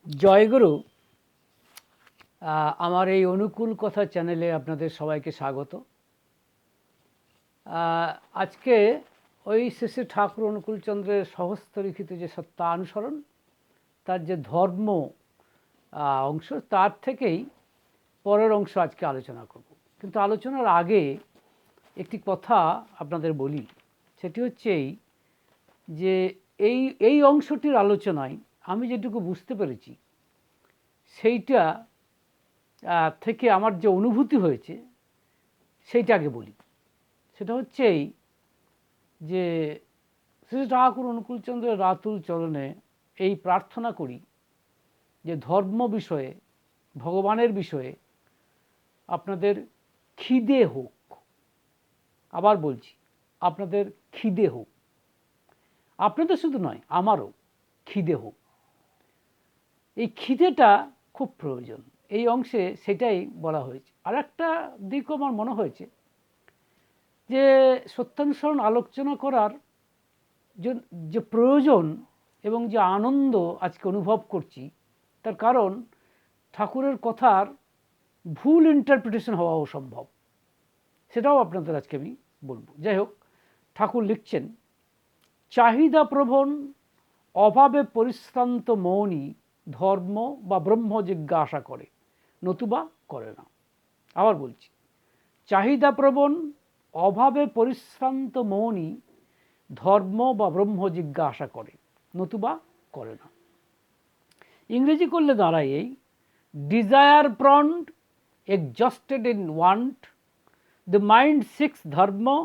জয়গুরু। আমার এই অনুকূল কথা চ্যানেলে আপনাদের সবাইকে স্বাগত। আজকে ওই শ্রী শ্রী ঠাকুর অনুকূলচন্দ্রের সহস্রলিখিত যে সত্যানুসরণ, তার যে ধর্ম অংশ, তার থেকেই পরের অংশ আজকে আলোচনা করব। কিন্তু আলোচনার আগে একটি কথা আপনাদের বলি, সেটি হচ্ছে যে এই এই অংশটির আলোচনায় আমি যেটুকু বুঝতে পেরেছি সেইটা থেকে আমার যে অনুভূতি হয়েছে সেইটা আগে বলি। সেটা হচ্ছে যে শ্রী ঠাকুর অনুকূলচন্দ্রের রাতুল চরণে এই প্রার্থনা করি যে ধর্ম বিষয়ে, ভগবানের বিষয়ে আপনাদের খিদে হোক। আবার বলছি, আপনাদের খিদে হোক। আপনাদের শুধু নয়, আমারও খিদে হোক। এই খিদেটা খুব প্রয়োজন। এই অংশে সেটাই বলা হয়েছে। আর একটা দিকও আমার মনে হয়েছে যে সত্যানুসরণ আলোচনা করার যে প্রয়োজন এবং যে আনন্দ আজকে অনুভব করছি, তার কারণ ঠাকুরের কথার ভুল ইন্টারপ্রিটেশন হওয়াও সম্ভব। সেটাও আপনাদের আজকে আমি বলবো। যাই হোক, ঠাকুর লিখছেন, চাহিদা প্রবণ অভাবে পরিশ্রান্ত মৌনী ধর্ম বা ব্রহ্ম জিজ্ঞাসা করে, নতুবা করে না। আবার বলছি, চাহিদা প্রবণ অভাবে পরিশ্রান্ত মৌনী ধর্ম বা ব্রহ্ম জিজ্ঞাসা করে, নতুবা করে না। ইংরেজি করলে দাঁড়ায় এই, desire প্রন্ড exhausted in want, the mind seeks dharma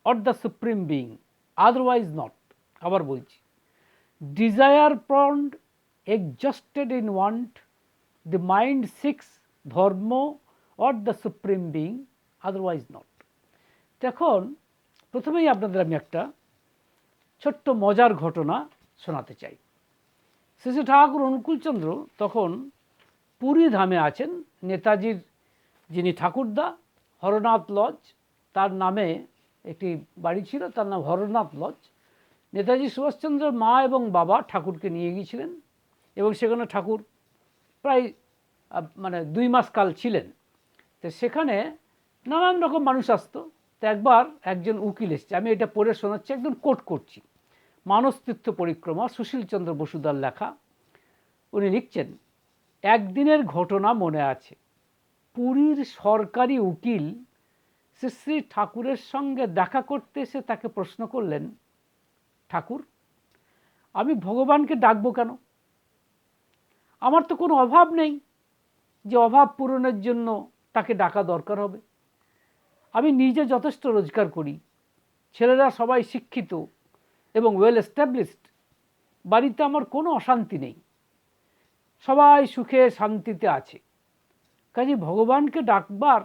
or the supreme being, otherwise not. আবার বলছি, desire prone, exhausted in want, the mind seeks dharma or the supreme being, otherwise not. এখন প্রথমেই আপনাদের আমি একটা ছোট্ট মজার ঘটনা শোনাতে চাই। শ্রী শ্রী ঠাকুর অনুকূলচন্দ্র তখন পুরী ধামে আছেন। নেতাজির যিনি ঠাকুরদা, হরনাথ লজ, তার নামে একটি বাড়ি ছিল, তার নাম হরনাথ লজ। নেতাজি সুভাষচন্দ্রের মা এবং বাবা ঠাকুরকে নিয়ে গিয়েছিলেন এবং সেখানে ঠাকুর প্রায় 2 মাস কাল ছিলেন। তো সেখানে নানান রকম মানুষ আসতো। তো একবার একজন উকিল এসছে, আমি এটা পড়ে শোনাচ্ছি, একদম কোট করছি। মানসতীর্থ পরিক্রমা, সুশীলচন্দ্র বসুদার লেখা। উনি লিখছেন, একদিনের ঘটনা মনে আছে। পুরীর সরকারি উকিল শ্রী শ্রী ঠাকুরের সঙ্গে দেখা করতে এসে তাকে প্রশ্ন করলেন, ঠাকুর, আমি ভগবানকে ডাকবো কেন? আমার তো কোনো অভাব নেই যে অভাব পূরণের জন্য তাকে ডাকা দরকার হবে। আমি নিজে যথেষ্ট রোজগার করি, ছেলেরা সবাই শিক্ষিত এবং ওয়েল এস্টাবলিশড, বাড়িতে আমার কোনো অশান্তি নেই, সবাই সুখে শান্তিতে আছে। কাজে ভগবানকে ডাকবার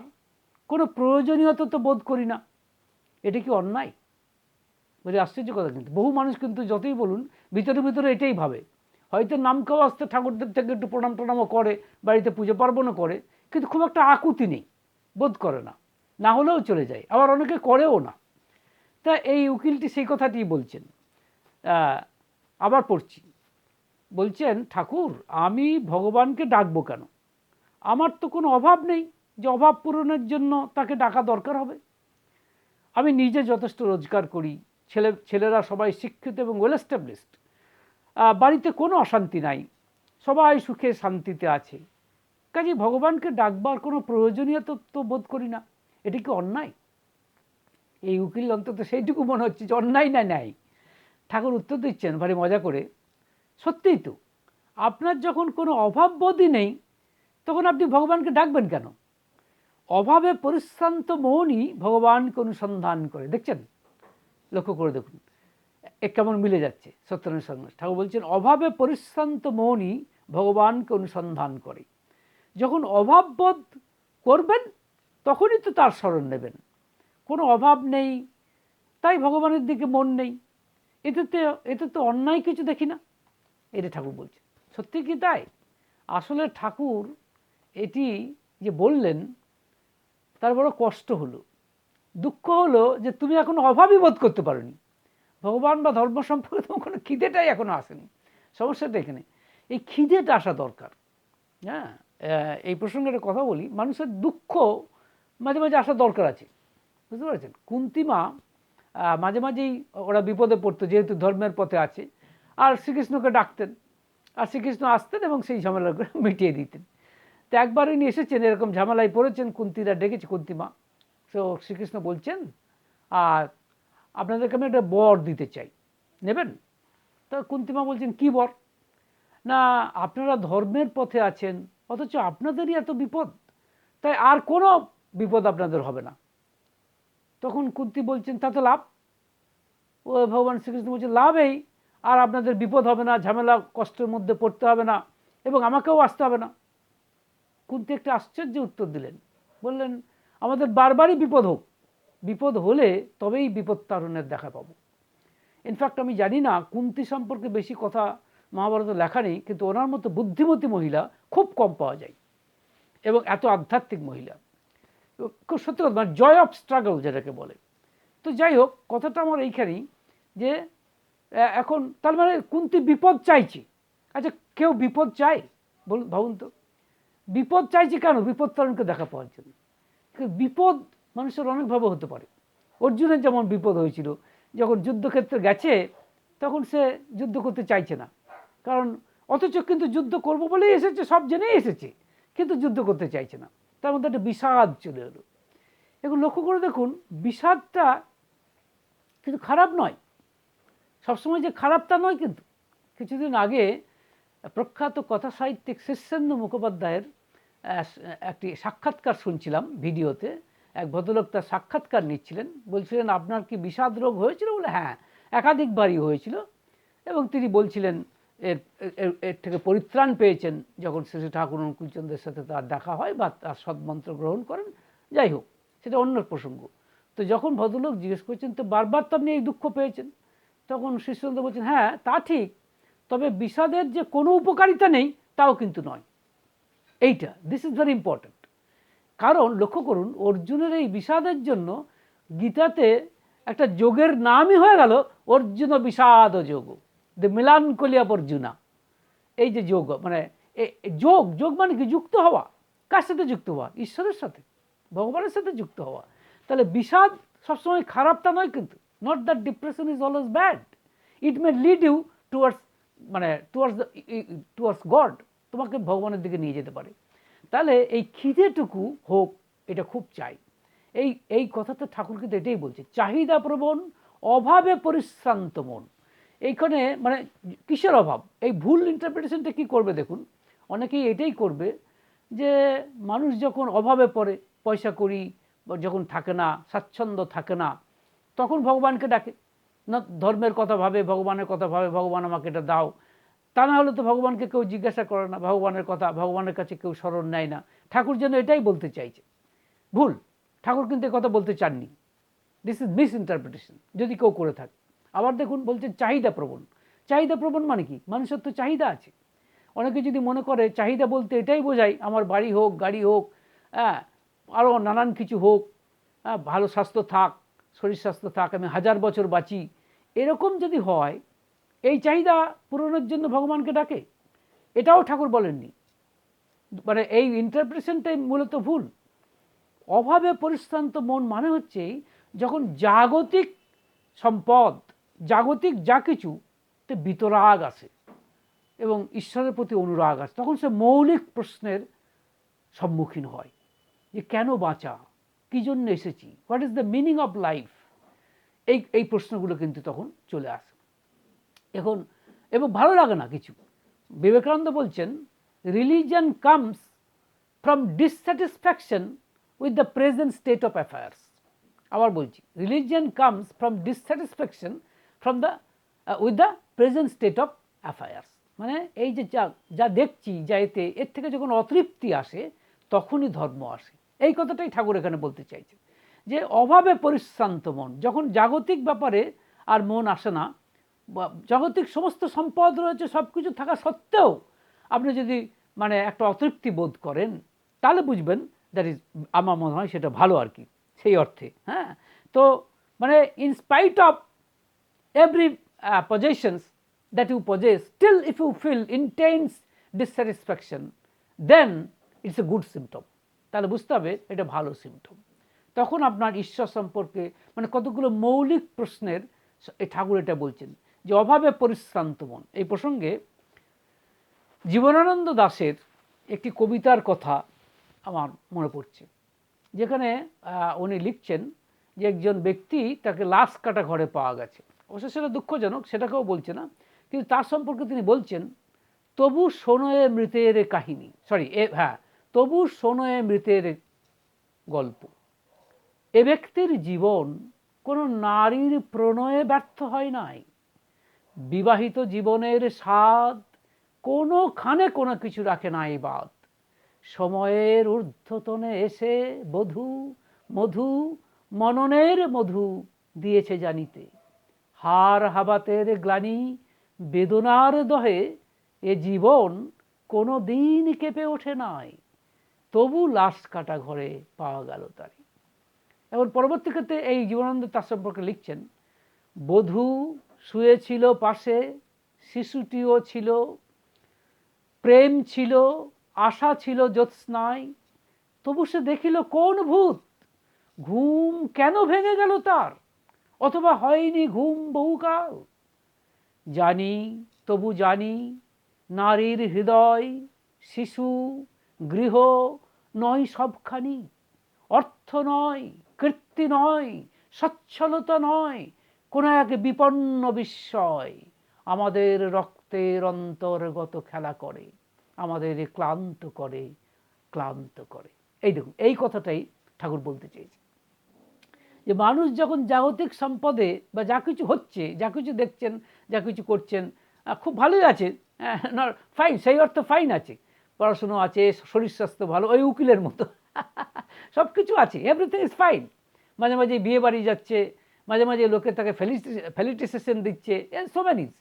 কোনো প্রয়োজনীয়তা তো বোধ করি না। এটা কি অন্যায়? বলে আশ্চর্য কথা, কিন্তু বহু মানুষ কিন্তু যতই বলুন ভিতরে ভিতরে এটাই ভাবে। হয়তো নাম খাওয়া আসতে ঠাকুরদের থেকে একটু প্রণাম টনামও করে, বাড়িতে পুজো পার্বণও করে, কিন্তু খুব একটা আকুতি নেই, বোধ করে না, না হলেও চলে যায়, আবার অনেকে করেও না। তা এই উকিলটি সেই কথাটি বলছেন। আবার পড়ছি, বলছেন, ঠাকুর, আমি ভগবানকে ডাকবো কেন? আমার তো কোনো অভাব নেই যে অভাব পূরণের জন্য তাকে ডাকা দরকার হবে। আমি নিজে যথেষ্ট রোজগার করি, ছেলেরা সবাই শিক্ষিত এবং ওয়েল এস্টাবলিশড, বাড়িতে কোনো অশান্তি নাই, সবাই সুখে শান্তিতে আছে। কাজে ভগবানকে ডাকবার কোনো প্রয়োজনীয়তা তো বোধ করি না। এটা কি অন্যায়? এই উকিল অন্তত সেইটুকু মনে হচ্ছে যে অন্যায় না ন্যায়। ঠাকুর উত্তর দিচ্ছেন ভারী মজা করে, সত্যিই তো, আপনার যখন কোনো অভাববোধই নেই তখন আপনি ভগবানকে ডাকবেন কেন? অভাবে পরিশ্রান্ত মনই ভগবানকে অনুসন্ধান করে। দেখছেন, লক্ষ্য করে দেখুন কেমন মিলে যাচ্ছে সত্যনারায়ণের সঙ্গে। ঠাকুর বলছেন, অভাবে পরিশ্রান্ত মনই ভগবানকে অনুসন্ধান করে। যখন অভাববোধ করবেন তখনই তো তার শরণ নেবেন। কোনো অভাব নেই তাই ভগবানের দিকে মন নেই, এতে তো অন্যায় কিছু দেখি না। এটা ঠাকুর বলছেন। সত্যি কি তাই? আসলে ঠাকুর এটি যে বললেন তার বড় কষ্ট হলো, দুঃখ হলো যে তুমি এখনো অভাবই বোধ করতে পারোনি। ভগবান বা ধর্ম সম্পর্কে তোমার কোনো খিদেটাই এখনো আসেনি। সমস্যাটা এখানে। এই খিদেটা আসা দরকার। হ্যাঁ, এই প্রসঙ্গে একটা কথা বলি, মানুষের দুঃখ মাঝে মাঝে আসা দরকার আছে, বুঝতে পারছেন? কুন্তিমা মাঝে মাঝেই ওরা বিপদে পড়তো, যেহেতু ধর্মের পথে আছে, আর শ্রীকৃষ্ণকে ডাকতেন, আর শ্রীকৃষ্ণ আসতেন এবং সেই ঝামেলাগুলো মিটিয়ে দিতেন। তো একবার উনি এসেছেন, এরকম ঝামেলায় পড়েছেন, কুন্তিরা ডেকেছে কুন্তিমা। তো শ্রীকৃষ্ণ বলছেন, আর আপনাদেরকে আমি একটা বর দিতে চাই, নেবেন? তো কুন্তিমা বলছেন, কি বর? না, আপনারা ধর্মের পথে আছেন, অথচ আপনাদেরই এত বিপদ, তাই আর কোনো বিপদ আপনাদের হবে না। তখন কুন্তি বলছেন, তা তো লাভ। ও ভগবান শ্রীকৃষ্ণ বলছেন, লাভ এই, আর আপনাদের বিপদ হবে না, ঝামেলা কষ্টের মধ্যে পড়তে হবে না, এবং আমাকেও আসতে হবে না। কুন্তি একটা আশ্চর্য উত্তর দিলেন, বললেন, আমাদের বারবারই বিপদ হোক, বিপদ হলে তবেই বিপদ তারণের দেখা পাবো। ইনফ্যাক্ট আমি জানি না, কুন্তি সম্পর্কে বেশি কথা মহাভারতে লেখা নেই, কিন্তু ওনার মতো বুদ্ধিমতী মহিলা খুব কম পাওয়া যায়, এবং এত আধ্যাত্মিক মহিলা, খুব সত্যি কথা, মানে জয় অফ স্ট্রাগল যেটাকে বলে। তো যাই হোক, কথাটা আমার এইখানেই, যে এখন তার মানে কুন্তি বিপদ চাইছে। আচ্ছা, কেউ বিপদ চায়? বলুন, ভাবুন তো, বিপদ চাইছে কেন? বিপদ তারণকে দেখা পাওয়ার জন্য। বিপদ মানুষের অনেকভাবে হতে পারে। অর্জুনের যেমন বিপদ হয়েছিল, যখন যুদ্ধক্ষেত্রে গেছে তখন সে যুদ্ধ করতে চাইছে না, কারণ অথচ কিন্তু যুদ্ধ করবো বলেই এসেছে, সব জেনেই এসেছে, কিন্তু যুদ্ধ করতে চাইছে না, তার মধ্যে একটা বিষাদ চলে এলো। এখন লক্ষ্য করে দেখুন, বিষাদটা কিন্তু খারাপ নয়, সবসময় যে খারাপ তা নয়। কিন্তু কিছুদিন আগে প্রখ্যাত কথা সাহিত্যিক শীর্ষেন্দু মুখোপাধ্যায়ের একটি সাক্ষাৎকার শুনছিলাম ভিডিওতে। এক ভদ্রলোক তার সাক্ষাৎকার নিচ্ছিলেন, বলছিলেন, আপনার কি বিষাদ রোগ হয়েছিল? বলে, হ্যাঁ, একাধিকবারই হয়েছিল। এবং তিনি বলছিলেন এর এর থেকে পরিত্রাণ পেয়েছেন যখন শ্রী ঠাকুর অনুকূলচন্দ্রের সাথে তার দেখা হয় বা তার সদ্মন্ত্র গ্রহণ করেন। যাই হোক, সেটা অন্য প্রসঙ্গ। তো যখন ভদ্রলোক জিজ্ঞেস করছেন, তো বারবার তো আপনি এই দুঃখ পেয়েছেন, তখন শীর্ষেন্দু বলছেন, হ্যাঁ তা ঠিক, তবে বিষাদের যে কোনো উপকারিতা নেই তাও কিন্তু নয়। এইটা, দিস ইজ ভেরি ইম্পর্ট্যান্ট। কারণ লক্ষ্য করুন, অর্জুনের এই বিষাদের জন্য গীতাতে একটা যোগের নামই হয়ে গেল অর্জুন বিষাদ যোগ, দ্য মিলানকোলি অফ অর্জুনা। এই যে যোগ, মানে যোগ, যোগ মানে কি? যুক্ত হওয়া। কার সাথে যুক্ত হওয়া? ঈশ্বরের সাথে, ভগবানের সাথে যুক্ত হওয়া। তাহলে বিষাদ সবসময় খারাপটা নয়, কিন্তু not that depression is always bad, it may lead you towards, মানে টুয়ার্ডস গড, তোমাকে ভগবানের দিকে নিয়ে যেতে পারে। তাহলে এই খিদেটুকু হোক, এটা খুব চাই। এই কথাটা ঠাকুর কিন্তু এটাই বলছে, চাহিদা প্রবণ, অভাবে পরিশ্রান্ত মন। এইখানে মানে কিসের অভাব? এই ভুল ইন্টারপ্রিটেশনটা কি করবে দেখুন, অনেকেই এটাই করবে যে মানুষ যখন অভাবে পড়ে, পয়সা করি যখন থাকে না, স্বাচ্ছন্দ্য থাকে না, তখন ভগবানকে ডাকে, না ধর্মের কথা ভাবে, ভগবানের কথা ভাবে, ভগবান আমাকে এটা দাও। তা না হলে তো ভগবানকে কেউ জিজ্ঞাসা করে না, ভগবানের কথা ভগবানের কাছে কেউ স্মরণ নেয় না। ঠাকুর যেন এটাই বলতে চাইছে, ভুল। ঠাকুর কিন্তু কথা বলতে চাননি। দিস ইজ মিস ইন্টারপ্রিটেশন যদি কেউ করে থাকে। আবার দেখুন, বলছেন চাহিদা প্রবণ। চাহিদা প্রবণ মানে কি? মানুষের তো চাহিদা আছে। অনেকে যদি মনে করে চাহিদা বলতে এটাই বোঝায় আমার বাড়ি হোক, গাড়ি হোক, হ্যাঁ, আরও নানান কিছু হোক, হ্যাঁ, ভালো স্বাস্থ্য থাক, শরীর স্বাস্থ্য থাক, আমি 1000 বছর বাঁচি, এরকম যদি হয়, এই চাহিদা পূরণের জন্য ভগবানকে ডাকে, এটাও ঠাকুর বলেননি। মানে এই ইন্টারপ্রিটেশনটাই মূলত ভুল। অভাবে পরিশ্রান্ত মন মানে হচ্ছে যখন জাগতিক সম্পদ, জাগতিক যা কিছুতে বিতরাগ আসে এবং ঈশ্বরের প্রতি অনুরাগ আসে, তখন সে মৌলিক প্রশ্নের সম্মুখীন হয় যে কেন বাঁচা, কী জন্য এসেছি, what is the meaning of life. এই প্রশ্নগুলো কিন্তু তখন চলে আসে এখন, এবং ভালো লাগে না কিছু। বিবেকানন্দ বলছেন, religion comes from dissatisfaction with the present state of affairs. আবার বলছি, religion comes from dissatisfaction from the with the present state of affairs. মানে এই যে যা দেখছি, যা এর থেকে যখন অতৃপ্তি আসে, তখনই ধর্ম আসে। এই কথাটাই ঠাকুর এখানে বলতে চাইছে, যে অভাবে পরিশ্রান্ত মন, যখন জাগতিক ব্যাপারে আর মন আসে না, জাগতিক সমস্ত সম্পদ রয়েছে, সব কিছু থাকা সত্ত্বেও আপনি যদি মানে একটা অতৃপ্তি বোধ করেন, তাহলে বুঝবেন দ্যাট ইজ, আমার মনে হয় সেটা ভালো আর কি, সেই অর্থে। হ্যাঁ, তো মানে in spite of every পজেশনস that you possess, still if you feel intense dissatisfaction, then it's a good symptom. তাহলে বুঝতে হবে এটা ভালো সিমটম। তখন আপনার ঈশ্বর সম্পর্কে মানে কতগুলো মৌলিক প্রশ্নের এই ঠাকুর এটা বলছেন যে অভাবে পরিশ্রান্ত মন। এই প্রসঙ্গে জীবনানন্দ দাশের একটি কবিতার কথা আমার মনে পড়ছে, যেখানে উনি লিখছেন যে একজন ব্যক্তি তাকে লাশ কাটা ঘরে পাওয়া গেছে। অবশ্য সেটা দুঃখজনক, সেটাকেও বলছে না, কিন্তু তার সম্পর্কে তিনি বলছেন, তবু শোনোয়ে মৃতের কাহিনী, তবু শোনোয়ে মৃতের গল্প। এ ব্যক্তির জীবন কোনো নারীর প্রণয়ে ব্যর্থ হয় নাই। বিবাহিত জীবনের স্বাদ কোনোখানে কোনো কিছু রাখে নাই বাদ। সময়ের ঊর্ধ্বতনে এসে বধূ মধু মননের মধু দিয়েছে জানিতে। হার হাবাতের গ্লানি বেদনার দহে এ জীবন কোনো দিন কেঁপে ওঠে নাই। তবু লাশ কাটা ঘরে পাওয়া গেল তারি। এবং পরবর্তী ক্ষেত্রে এই জীবনানন্দ তার সম্পর্কে লিখছেন, বধূ শুয়েছিল পাশে, শিশুটিও ছিল, প্রেম ছিল, আশা ছিল জ্যোৎস্নায়, তবু সে দেখিল কোন ভূত, ঘুম কেন ভেঙে গেল তার, অথবা হয়নি ঘুম বহুকাল। জানি তবু জানি নারীর হৃদয় শিশু গৃহ নয় সবখানি, অর্থ নয় কীর্তি নয় সচ্ছলতা নয় কোনো এক বিপন্ন বিস্ময়, আমাদের রক্তের অন্তর্গত খেলা করে, আমাদের ক্লান্ত করে ক্লান্ত করে। এই দেখুন, এই কথাটাই ঠাকুর বলতে চেয়েছে যে মানুষ যখন জাগতিক সম্পদে বা যা কিছু হচ্ছে, যা কিছু দেখছেন, যা কিছু করছেন, খুব ভালোই আছে, ফাইন, সেই অর্থ ফাইন আছে, পড়াশুনো আছে, শরীর স্বাস্থ্য ভালো, ওই উকিলের মতো সব কিছু আছে, এভরিথিং ইজ ফাইন। মাঝে মাঝে বিয়ে বাড়ি যাচ্ছে, মাঝে মাঝে লোকে তাকে ফেলিটেশন দিচ্ছে, সো ম্যানিজ,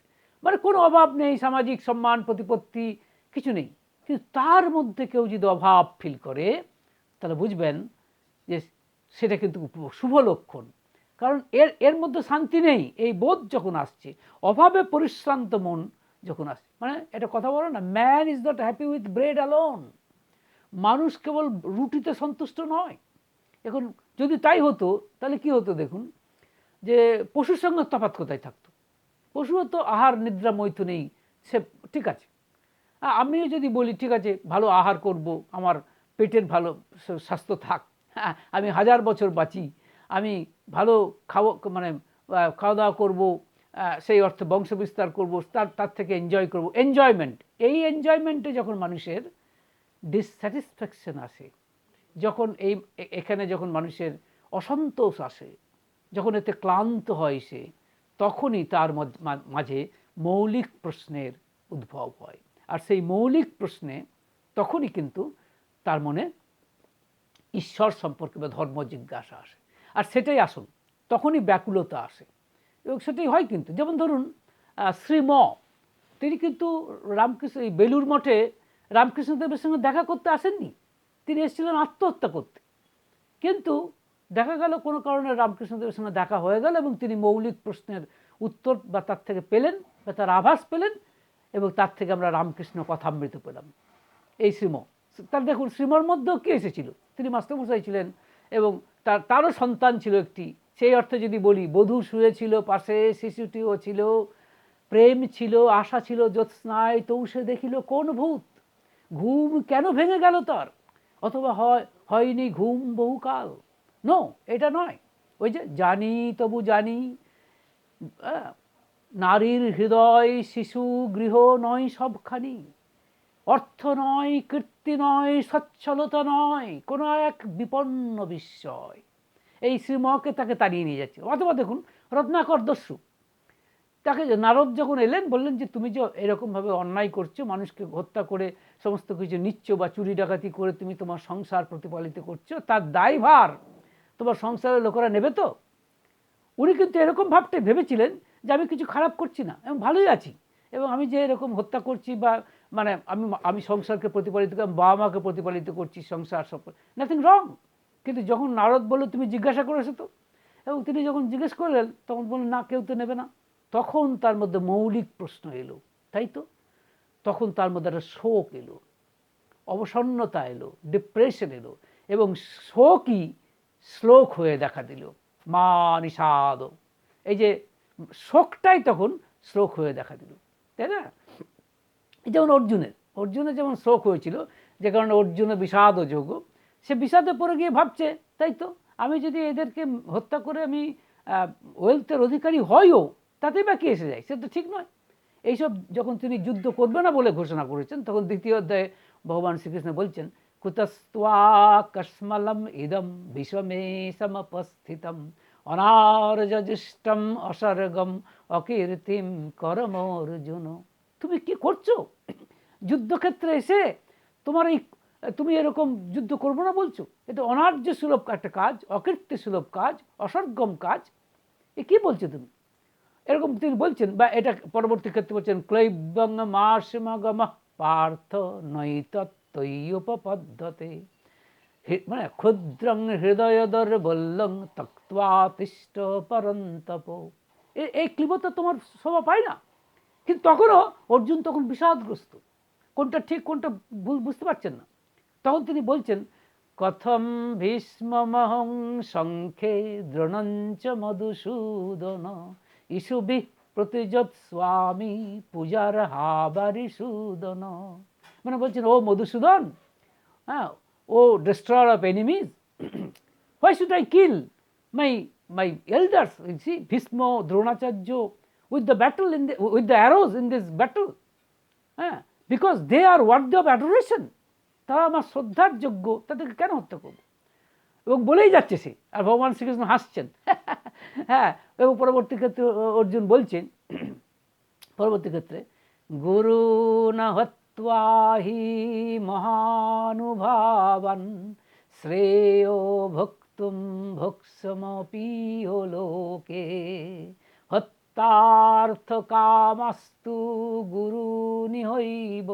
মানে কোনো অভাব নেই, সামাজিক সম্মান প্রতিপত্তি কিছু নেই। কিন্তু তার মধ্যে কেউ যদি অভাব ফিল করে তাহলে বুঝবেন যে সেটা কিন্তু শুভ লক্ষণ, কারণ এর মধ্যে শান্তি নেই। এই বোধ যখন আসছে, অভাবে পরিশ্রান্ত মন যখন আসছে, মানে এটা কথা বলো না, man is not happy with bread alone. মানুষ কেবল রুটিতে সন্তুষ্ট নয়। এখন যদি তাই হতো তাহলে কি হতো দেখুন, যে পশুর সঙ্গে তফাৎ কোথায় থাকতো? পশুও তো আহার নিদ্রা মৈথুনেই, সে ঠিক আছে। আমিও যদি বলি ঠিক আছে ভালো আহার করব, আমার পেটের ভালো স্বাস্থ্য থাক, আমি 1000 বছর বাঁচি, আমি ভালো খাওয়া দাওয়া করবো, সেই অর্থে বংশ বিস্তার করবো, তার থেকে এনজয় করব, এনজয়মেন্ট। এই এনজয়মেন্টে যখন মানুষের ডিসস্যাটিসফ্যাকশন আসে, যখন এখানে যখন মানুষের অসন্তোষ আসে, যখন এতে ক্লান্ত হয় সে, তখনই তার মাঝে মৌলিক প্রশ্নের উদ্ভব হয়। আর সেই মৌলিক প্রশ্নে তখনই কিন্তু তার মনে ঈশ্বর সম্পর্কে বা ধর্ম জিজ্ঞাসা আসে, আর সেটাই আসল, তখনই ব্যাকুলতা আসে। এবং সেটাই হয় কিন্তু, যেমন ধরুন শ্রীম, তিনি কিন্তু রামকৃষ্ণ এই বেলুর মঠে রামকৃষ্ণদেবের সঙ্গে দেখা করতে আসেননি, তিনি এসেছিলেন আত্মহত্যা করতে। কিন্তু দেখা গেল কোনো কারণে রামকৃষ্ণদেবের সঙ্গে দেখা হয়ে গেল এবং তিনি মৌলিক প্রশ্নের উত্তর বা তার থেকে পেলেন, বা তার আভাস পেলেন, এবং তার থেকে আমরা রামকৃষ্ণ কথামৃত পেলাম। এই শ্রীম, তার দেখুন শ্রীমর মধ্যেও কে এসেছিল, তিনি মাস্টারমশাই ছিলেন এবং তারও সন্তান ছিল একটি। সেই অর্থে যদি বলি, বধূ শুয়েছিল পাশে, শিশুটিও ছিল, প্রেম ছিল, আশা ছিল জ্যোৎস্নায়, তবু সে দেখিল কোন ভূত, ঘুম কেন ভেঙে গেল তার, অথবা হয়নি ঘুম বহুকাল। নো, এটা নয়। ওই যে জানি তবু জানি নারীর হৃদয় শিশু গৃহ নয় সবখানি, অর্থ নয় কীর্তি নয় সচ্ছলতা নয় কোনো এক বিপন্ন বিস্ময়। এই শ্রীমকে তাকে তাড়িয়ে নিয়ে যাচ্ছে। অথবা দেখুন রত্নাকর দস্যু, তাকে নারদ যখন এলেন বললেন যে তুমি যে এরকমভাবে অন্যায় করছো, মানুষকে হত্যা করে সমস্ত কিছু নিচ্ছ বা চুরি ডাকাতি করে তুমি তোমার সংসার প্রতিপালিত করছো, তার দায়ভার তোমার সংসারের লোকেরা নেবে তো? উনি কিন্তু এরকম ভেবেছিলেন যে আমি কিছু খারাপ করছি না, আমি ভালোই আছি, এবং আমি যে এরকম হত্যা করছি বা মানে আমি সংসারকে প্রতিপালিত করি, বাবা মাকে প্রতিপালিত করছি, সংসার সব, নাথিং রং। কিন্তু যখন নারদ বলল তুমি জিজ্ঞাসা করেছো তো, এবং তিনি যখন জিজ্ঞেস করলেন তখন বললেন না, কেউ তো নেবে না। তখন তার মধ্যে মৌলিক প্রশ্ন এলো, তাই তো? তখন তার মধ্যে একটা শোক এলো, অবসন্নতা এলো, ডিপ্রেশন এলো, এবং শোকই শ্লোক হয়ে দেখা দিল, মা নিষাদ। এই যে শোকটাই তখন শ্লোক হয়ে দেখা দিল, তাই না? যেমন অর্জুনের যেমন শোক হয়েছিল, যে কারণে অর্জুনের বিষাদ যোগ, সে বিষাদে পড়ে গিয়ে ভাবছে, তাই তো, আমি যদি এদেরকে হত্যা করে আমি ওয়েলথের অধিকারী হইও, তাতেই বা কি এসে যায়, সে তো ঠিক নয়। এইসব যখন তিনি যুদ্ধ করবে না বলে ঘোষণা করেছেন, তখন দ্বিতীয় অধ্যায়ে ভগবান শ্রীকৃষ্ণ বলছেন, কুতস্ত্বা কস্মলম ইদম বিশ্বমে সমপস্থিতম অনার্যজিষ্টম অসর্গম অকীর্তিম করম অর্জুন। তুমি কি করছো যুদ্ধক্ষেত্রে এসে? তোমার এই তুমি এরকম যুদ্ধ করবো না বলছো, এটা অনার্য সুলভ একটা কাজ, অকীর্তি সুলভ কাজ, অসর্গম কাজ। এ কি বলছো তুমি? এরকম তিনি বলছেন, বা এটা পরবর্তী ক্ষেত্রে বলছেন, ক্লৈবং মাসমাগম পার্থ নৈতত্ত্বয়ুপপদ্ধতে, মানে ক্ষুদ্রং হৃদয়দর বল্লং তক্ত্বাতিষ্ঠ পরন্তপ। এই ক্লিবতা তোমার শোভা পায় না। কিন্তু তখনও অর্জুন তখন বিষাদগ্রস্ত, কোনটা ঠিক কোনটা ভুল বুঝতে পারছেন না। তখন তিনি বলছেন, কথম ভীষ্মমহং সংখ্যে দ্রোণঞ্চ মধুসূদন ইসুবি প্রতিযত স্বামী পূজার হাবারিসূদন। মানে বলছেন, ও মধুসূদন, হ্যাঁ, ও destroyer of enemies, why should I kill my elders? You see, Bhishma, Dronacharya, with the battle with the arrows in this battle, because they are worthy of adoration. তারা আমার শ্রদ্ধার যোগ্য, তাদেরকে কেন হত্যা করবো? এবং বলেই যাচ্ছে সে, আর ভগবান শ্রীকৃষ্ণ হাসছেন। হ্যাঁ, এবং পরবর্তী ক্ষেত্রে অর্জুন বলছেন, পরবর্তী ক্ষেত্রে, গুরু না হত্বা হি মহানুভাবান শ্রেয় ভক্তুম ভক্ষমপিহ লোকে হত্যার্থ কামাস্তু গুরু নিহৈব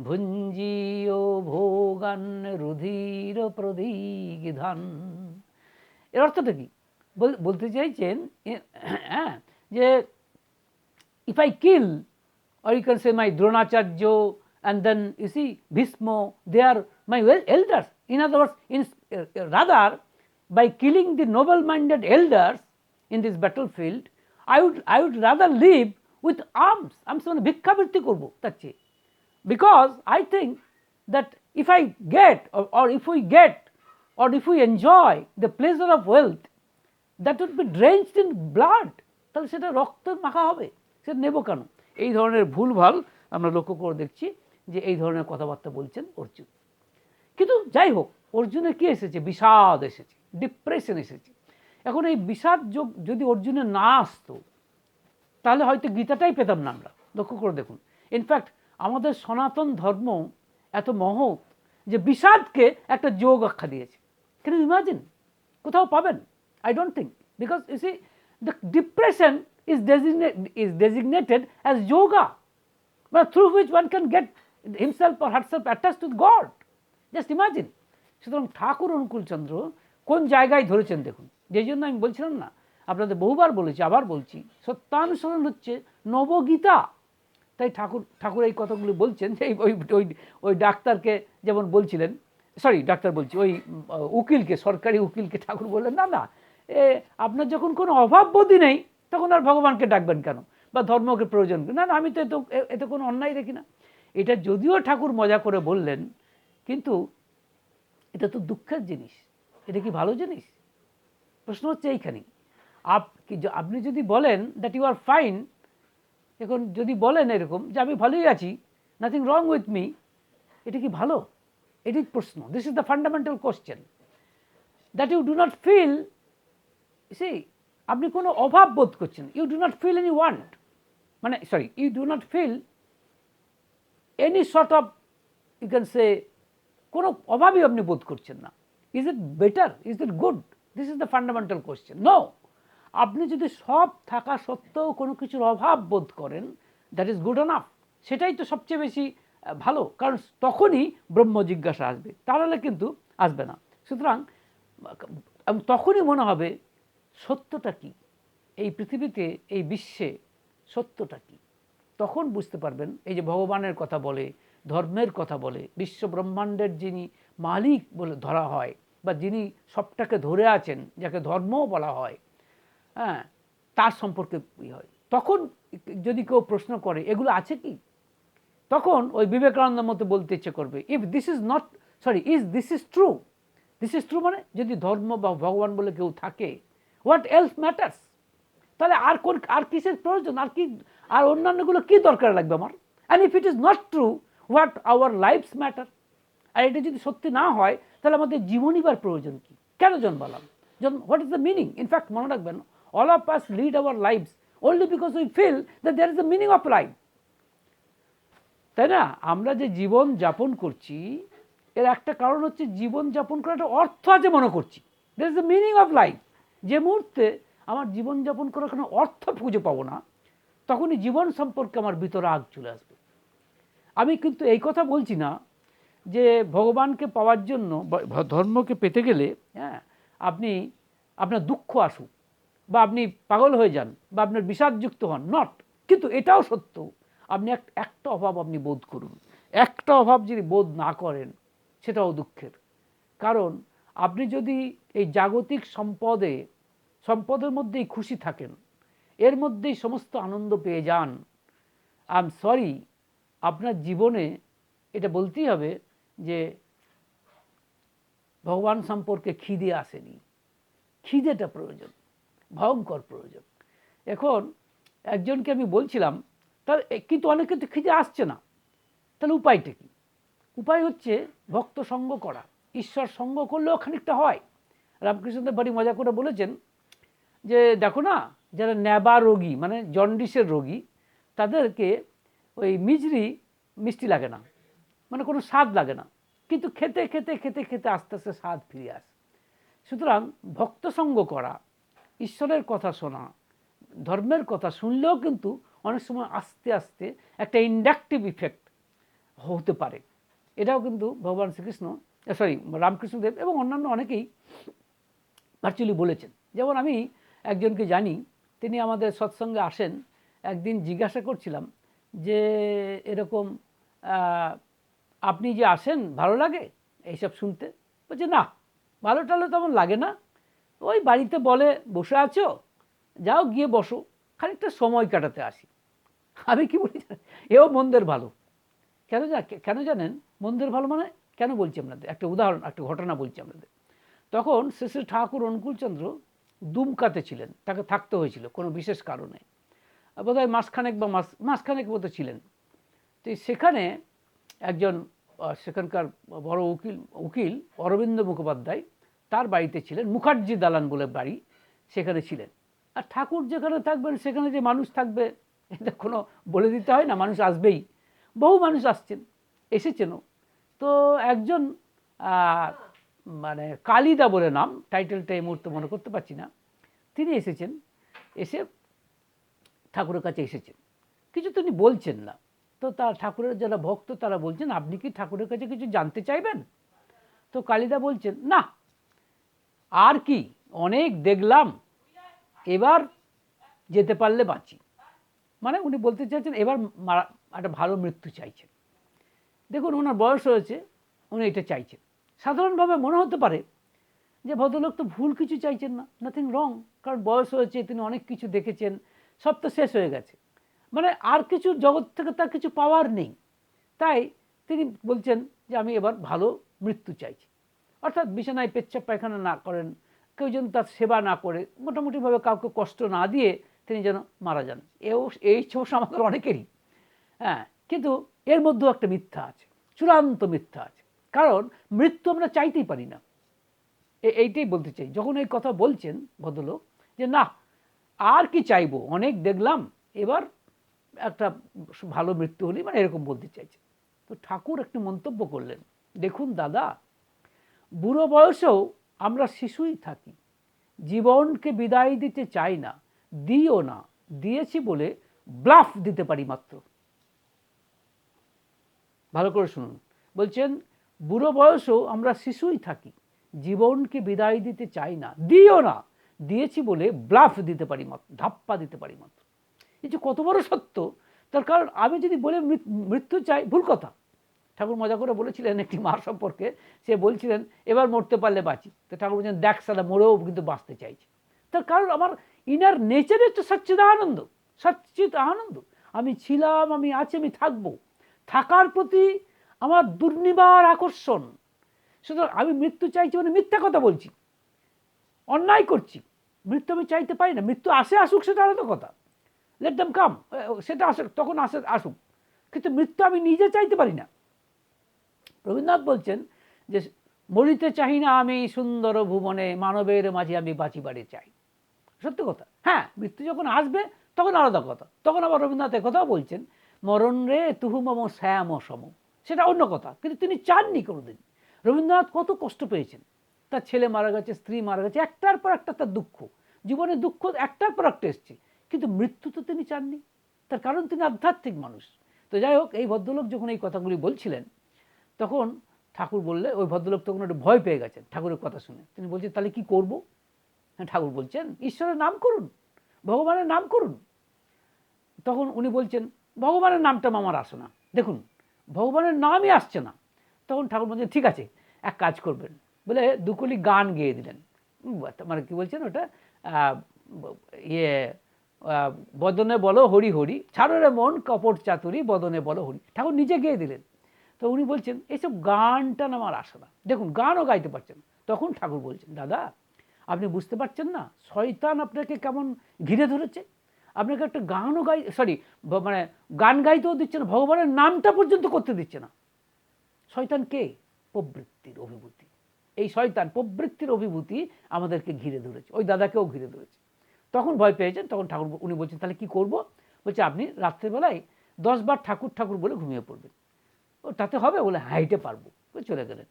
ভুঞ্জীয় ভোগান রুধির প্রদিগ্ধান। এর অর্থটা কি? বলতে চাইছেন যে if I kill, or you can say my Dronacharya, and then you see Bhishma, they are my elders. In other words, rather by killing the noble-minded elders in this battlefield, I would rather live with arms. আমি মানে ভিক্ষাবৃত্তি করবো তার চেয়ে, because I think that if I get or if we get or if we enjoy the pleasure of wealth, that would be drenched in blood. তাহলে সেটা রক্ত মাখা হবে, সেটা নেব কেন? এই ধরনের ভুলভাল আমরা লক্ষ্য করে দেখছি যে এই ধরনের কথাবার্তা বলছেন অর্জুন। কিন্তু যাই হোক, অর্জুনের কি এসেছে? বিষাদ এসেছে, ডিপ্রেশন এসেছে। এখন এই বিষাদ যোগ যদি অর্জুনের না আসতো, তাহলে হয়তো গীতাটাই পেতাম না আমরা। লক্ষ্য করে দেখুন, ইনফ্যাক্ট আমাদের সনাতন ধর্ম এত মহৎ যে বিষাদকে একটা যোগ আখ্যা দিয়েছে। Can you imagine? কোথাও পাবেন? I don't think, because you see, the depression is designated as yoga, but through which one can get himself or herself attached to God. Just imagine. সুতরাং ঠাকুর অনুকূলচন্দ্র কোন জায়গায় ধরেছেন দেখুন। যে জন্য আমি বলছিলাম না, আপনাদের বহুবার বলেছি, আবার বলছি, সত্যানুসরণ হচ্ছে নবগীতা। তাই ঠাকুর এই কথাগুলি বলছেন যে ওই ডাক্তারকে যেমন বলছিলেন, ডাক্তার বলছি, ওই উকিলকে, সরকারি উকিলকে ঠাকুর বললেন, না আপনার যখন কোনো অভাববোধই নেই, তখন আর ভগবানকে ডাকবেন কেন, বা ধর্মকে প্রয়োজন? না, আমি তো এতে কোনো অন্যায় দেখি না। এটা যদিও ঠাকুর মজা করে বললেন, কিন্তু এটা তো দুঃখের জিনিস। এটা কি ভালো জিনিস? প্রশ্ন হচ্ছে এইখানেই। আপনি যদি বলেন দ্যাট ইউ আর ফাইন, এখন যদি বলেন এরকম যে আমি ভালোই আছি, নাথিং রং উইথ মি, এটা কি ভালো? এটি প্রশ্ন। This is the fundamental question, that you do not feel, আপনি কোনো অভাব বোধ করছেন, you do not feel any want, মানে you do not feel any sort of, you can say, কোনো অভাবই আপনি বোধ করছেন না। Is it better? Is it good? This is the fundamental question. No, আপনি যদি সব থাকা সত্ত্বেও কোনো কিছুর অভাব বোধ করেন, দ্যাট ইজ গুড এনাফ। সেটাই তো সবচেয়ে বেশি ভালো, কারণ তখনই ব্রহ্ম জিজ্ঞাসা আসবে, তাহলে কিন্তু আসবে না। সুতরাং তখনই মনে হবে সত্যটা কি, এই পৃথিবীতে, এই বিশ্বে সত্যটা কী, তখন বুঝতে পারবেন। এই যে ভগবানের কথা বলে, ধর্মের কথা বলে, বিশ্ব ব্রহ্মাণ্ডের যিনি মালিক বলে ধরা হয়, বা যিনি সবটাকে ধরে আছেন, যাকে ধর্মও বলা হয়, হ্যাঁ, তার সম্পর্কে হয়। তখন যদি কেউ প্রশ্ন করে এগুলো আছে কি, তখন ওই বিবেকানন্দের মতো বলতে ইচ্ছে করবে, if this is not this is true, this is true মানে যদি ধর্ম বা ভগবান বলে কেউ থাকে, হোয়াট এলস ম্যাটার্স, তাহলে আর কিসের প্রয়োজন, আর অন্যান্যগুলো কি দরকার লাগবে আমার। And if it is not true, what our lifes matter. আর এটা যদি সত্যি না হয়, তাহলে আমাদের জীবনই বার প্রয়োজন কি, কেন জন্মালাম, what is the meaning. In fact মনে রাখবেন, all of us lead our lifes only because we feel that there is a meaning of life, তাই না? আমরা যে জীবন যাপন করছি, এর একটা কারণ হচ্ছে জীবন যাপন করার একটা অর্থ আছে মনে করছি, there is a meaning of life। যে মুহূর্তে আমার জীবন যাপন করার কোনো অর্থ খুঁজে পাবো না, তখনই জীবন সম্পর্কে আমার ভিতরে আগ চলে আসবে। আমি কিন্তু এই কথা বলছি না যে ভগবানকে পাওয়ার জন্য, ধর্মকে পেতে গেলে, হ্যাঁ, আপনার দুঃখ আসুক, বা আপনি পাগল হয়ে যান, বা আপনার বিষাদযুক্ত হন, নট। কিন্তু এটাও সত্য, আপনি একটা অভাব আপনি বোধ করুন, একটা অভাব যদি বোধ না করেন, সেটাও দুঃখের। কারণ আপনি যদি এই জাগতিক সম্পদের মধ্যেই খুশি থাকেন, এর মধ্যেই সমস্ত আনন্দ পেয়ে যান, আই এম সরি, আপনার জীবনে এটা বলতেই হবে যে ভগবান সম্পর্কে খিদে আসেনি। খিদেটা প্রয়োজন, ভয়ঙ্কর প্রয়োজন। এখন একজনকে আমি বলছিলাম, তার কিন্তু অনেকে তো খিদে আসছে না, তাহলে উপায়টা কী? উপায় হচ্ছে ভক্ত সঙ্গ করা। ঈশ্বর সঙ্গ করলেও খানিকটা হয়। রামকৃষ্ণদেব বাড়ি মজা করে বলেছেন যে দেখো না, যারা ন্যাবা রোগী, মানে জন্ডিসের রোগী, তাদেরকে ওই মিষ্টি লাগে না, মানে কোনো স্বাদ লাগে না, কিন্তু খেতে খেতে খেতে খেতে আস্তে আস্তে স্বাদ ফিরে আসে। সুতরাং ভক্ত সঙ্গ করা, ঈশ্বরের কথা শোনা, ধর্মের কথা শুনলেও কিন্তু অনেক সময় আস্তে আস্তে একটা ইন্ডাকটিভ ইফেক্ট হতে পারে। এটাও কিন্তু ভগবান রামকৃষ্ণদেব এবং অন্যান্য অনেকেই ভার্চুয়ালি বলেছেন। যেমন আমি একজনকে জানি, তিনি আমাদের সৎসঙ্গে আসেন। একদিন জিজ্ঞাসা করছিলাম যে এরকম আপনি যে আসেন ভালো লাগে এইসব শুনতে? বলছে না, ভালো টালো তেমন লাগে না, ওই বাড়িতে বলে বসে আছো, যাও গিয়ে বসো, খানিকটা সময় কাটাতে আসি। আমি কি বলি, এও মন্দের ভালো। কেন জানেন মন্দের ভালো মানে কেন বলছি আপনাদের? একটা উদাহরণ, একটা ঘটনা বলছি আপনাদের। তখন শ্রী ঠাকুর অনুকূলচন্দ্র দুমকাতে ছিলেন, তাকে থাকতে হয়েছিল কোনো বিশেষ কারণে, বোধহয় মাসখানেক মতো ছিলেন। তো সেখানে একজন সেখানকার বড় উকিল অরবিন্দ মুখোপাধ্যায় তার বাড়িতে ছিলেন, মুখার্জি দালান বলে বাড়ি, সেখানে ছিলেন। আর ঠাকুর যেখানে থাকবেন সেখানে যে মানুষ থাকবে এটা কোনো বলে দিতে হয় না, মানুষ আসবেই। বহু মানুষ এসেছেনও। তো একজন মানে কালিদা বলে নাম, টাইটেলটা এই মুহূর্তে মনে করতে পারছি না, তিনি এসেছেন, এসে ঠাকুরের কাছে এসেছেন, কিছু তিনি বলছেন না। তো তার ঠাকুরের যারা ভক্ত তারা বলছেন, আপনি কি ঠাকুরের কাছে কিছু জানতে চাইবেন? তো কালিদা বলছেন, না, আর কি, অনেক দেখলাম, এবার যেতে পারলে বাঁচি। মানে উনি বলতে চাইছেন এবার একটা ভালো মৃত্যু চাইছেন। দেখুন, ওনার বয়স হয়েছে, উনি এটা চাইছেন। সাধারণভাবে মনে হতে পারে যে ভদ্রলোক তো ভুল কিছু চাইছেন না, নাথিং রং, কারণ বয়স হয়েছে, তিনি অনেক কিছু দেখেছেন, সব তো শেষ হয়ে গেছে, মানে আর কিছু জগৎ থেকে তার কিছু পাওয়ার নেই। তাই তিনি বলছেন যে আমি এবার ভালো মৃত্যু চাইছি, অর্থাৎ বিছানায় পেচ্ছাপ পায়খানা না করেন, কেউ যেন তার সেবা না করে, মোটামুটিভাবে কাউকে কষ্ট না দিয়ে তিনি যেন মারা যান। এই সমস্যা আমাদের অনেকেরই, হ্যাঁ। কিন্তু এর মধ্যেও একটা মিথ্যা আছে, চূড়ান্ত মিথ্যা আছে, কারণ মৃত্যু আমরা চাইতেই পারি না। এইটাই বলতে চাই। যখন এই কথা বলছেন ভদ্রলোক যে না, আর কি চাইবো, অনেক দেখলাম, এবার একটা ভালো মৃত্যু হলেই, মানে এরকম বলতে চাইছে। তো ঠাকুর একটি মন্তব্য করলেন, দেখুন দাদা, বুড়ো বয়সেও আমরা শিশুই থাকি, জীবনকে বিদায় দিতে চাই না, দিও না, দিয়েছি বলে ব্লাফ দিতে পারি মাত্র। ভালো করে শুনুন, বলছেন বুড়ো বয়সেও আমরা শিশুই থাকি, জীবনকে বিদায় দিতে চাই না, দিও না, দিয়েছি বলে ব্লাফ দিতে পারি মাত্র, ধাপ্পা দিতে পারি মাত্র। এই যে কত বড় সত্য, তার কারণ আমি যদি বলে মৃত্যু চাই, ভুল কথা। ঠাকুর মজা করে বলেছিলেন একটি মা সম্পর্কে, সে বলছিলেন এবার মরতে পারলে বাঁচি, তো ঠাকুর বলছেন দেখ সালা মরেও কিন্তু বাঁচতে চাইছি। তার কারণ আমার ইনার নেচারে হচ্ছে সচ্চিদ আনন্দ, সচ্চিদ আনন্দ। আমি ছিলাম, আমি আছি, আমি থাকবো, থাকার প্রতি আমার দুর্নিবার আকর্ষণ। সুতরাং আমি মৃত্যু চাইছি মানে মিথ্যা কথা বলছি, অন্যায় করছি। মৃত্যু আমি চাইতে পারি না। মৃত্যু আসে আসুক সেটা আলাদা কথা, লেট দেম কাম, সেটা আসে তখন আসুক, কিন্তু মৃত্যু আমি নিজে চাইতে পারি না। রবীন্দ্রনাথ বলছেন যে মরিতে চাহি না আমি সুন্দর ভুবনে, মানবের মাঝে আমি বাঁচিবারে চাই। সত্য কথা। হ্যাঁ, মৃত্যু যখন আসবে তখন আলাদা কথা, তখন আবার রবীন্দ্রনাথ কথাও বলছেন, মরণ রে তুহু মম শ্যাম সম, সেটা অন্য কথা, কিন্তু তিনি চাননি কোনোদিন। রবীন্দ্রনাথ কত কষ্ট পেয়েছেন, তার ছেলে মারা গেছে, স্ত্রী মারা গেছে, একটার পর একটা তার দুঃখ, জীবনে দুঃখ একটার পর একটা এসছে, কিন্তু মৃত্যু তো তিনি চাননি। তার কারণ তিনি আধ্যাত্মিক মানুষ। তো যাই হোক, এই ভদ্রলোক যখন এই কথাগুলি বলছিলেন, তখন ঠাকুর বললে, ওই ভদ্রলোক তখন একটু ভয় পেয়ে গেছেন ঠাকুরের কথা শুনে। তিনি বলছেন তাহলে কি করব? হ্যাঁ, ঠাকুর বলছেন ঈশ্বরের নাম করুন, ভগবানের নাম করুন। তখন উনি বলছেন ভগবানের নামটা আমার আসে না, দেখুন ভগবানের নামই আসছে না। তখন ঠাকুর বলছেন ঠিক আছে, এক কাজ করবেন, বলে দুকলি গান গেয়ে দিলেন। মানে কি বলছেন ওটা, ইয়ে বদনে বলো হরি হরি, ছাড়ো রে মন কপট চাতুরি, বদনে বলো হরি, ঠাকুর নিজে গেয়ে দিলেন। তো উনি বলছেন এইসব গানটা না আমার আসে না, দেখুন গানও গাইতে পারছেন। তখন ঠাকুর বলছেন দাদা আপনি বুঝতে পারছেন না, শয়তান আপনাকে কেমন ঘিরে ধরেছে, আপনাকে একটা গানও মানে গান গাইতেও দিচ্ছে না, ভগবানের নামটা পর্যন্ত করতে দিচ্ছে না। শয়তান কে? প্রবৃত্তির অভিভূতি। এই শয়তান প্রবৃত্তির অভিভূতি আমাদেরকে ঘিরে ধরেছে, ওই দাদাকেও ঘিরে ধরেছে। তখন ভয় পেয়েছেন। তখন ঠাকুর উনি বলছেন তাহলে কি করব? বলছে আপনি রাত্রেবেলায় 10 বার ঠাকুর ঠাকুর বলে ঘুমিয়ে পড়বেন। ও তাতে হবে? বলে হাইটে পারবো, চলে গেলেন।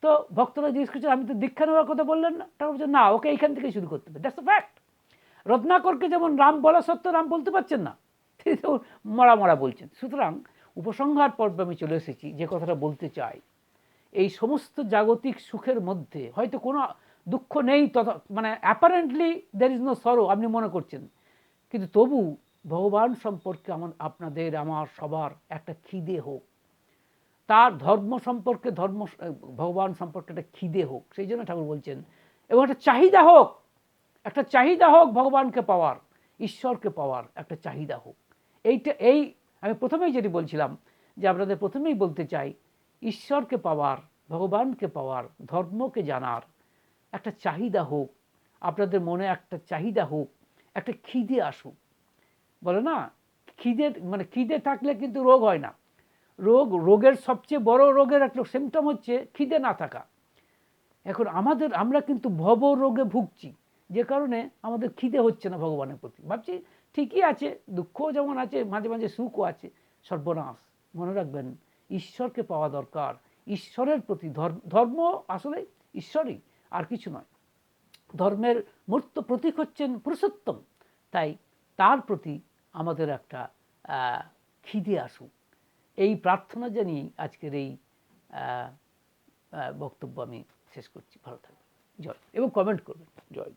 তো ভক্তরা জিজ্ঞেস করছে আপনি তো দীক্ষা নেওয়ার কথা বললেন না? ঠাকুর বলছে না, ওকে এইখান থেকে শুরু করতে হবে, দ্যাটস দ্য ফ্যাক্ট। রত্নাকরকে যেমন রাম বলা সত্ত্বেও রাম বলতে পারছেন না, তিনি তো মরা মরা বলছেন। সুতরাং উপসংহার পর্বে আমি চলে এসেছি, যে কথাটা বলতে চাই, এই সমস্ত জাগতিক সুখের মধ্যে হয়তো কোনো দুঃখ নেই, তথা মানে অ্যাপারেন্টলি দের ইজ নো সরো, আপনি মনে করছেন, কিন্তু তবু ভগবান সম্পর্কে আপনাদের আমার সবার একটা খিদে হোক, তার ধর্ম সম্পর্কে ভগবান সম্পর্কে একটা খিদে হোক, সেই জন্য ঠাকুর বলছেন, এবং একটা চাহিদা হোক, একটা চাহিদা হোক ভগবানকে পাওয়ার, ঈশ্বরকে পাওয়ার একটা চাহিদা হোক। এই আমি প্রথমেই যেটি বলছিলাম, যে আপনাদের প্রথমেই বলতে চাই, ঈশ্বরকে পাওয়ার, ভগবানকে পাওয়ার, ধর্মকে জানার একটা চাহিদা হোক, আপনাদের মনে একটা চাহিদা হোক, একটা খিদে আসুক। বলে না, খিদে থাকলে কিন্তু রোগ হয় না। রোগের সবচেয়ে বড় রোগের একটা সিমটম হচ্ছে খিদে না থাকা। এখন আমরা কিন্তু ভব রোগে ভুগছি, যে কারণে আমাদের খিদে হচ্ছে না ভগবানের প্রতি। ভাবছি ঠিকই আছে, দুঃখও যেমন আছে, মাঝে মাঝে সুখও আছে, সর্বনাশ। মনে রাখবেন ঈশ্বরকে পাওয়া দরকার, ঈশ্বরের প্রতি। ধর্ম আসলে ঈশ্বরই, আর কিছু নয়। ধর্মের মূর্ত প্রতীক হচ্ছেন পুরুষোত্তম, তাই তার প্রতি আমাদের একটা খিদে আসুক, এই প্রার্থনা জানিয়েই আজকের এই বক্তব্য আমি শেষ করছি। ভালো থাকবেন, জয়, এবং কমেন্ট করবেন, জয়।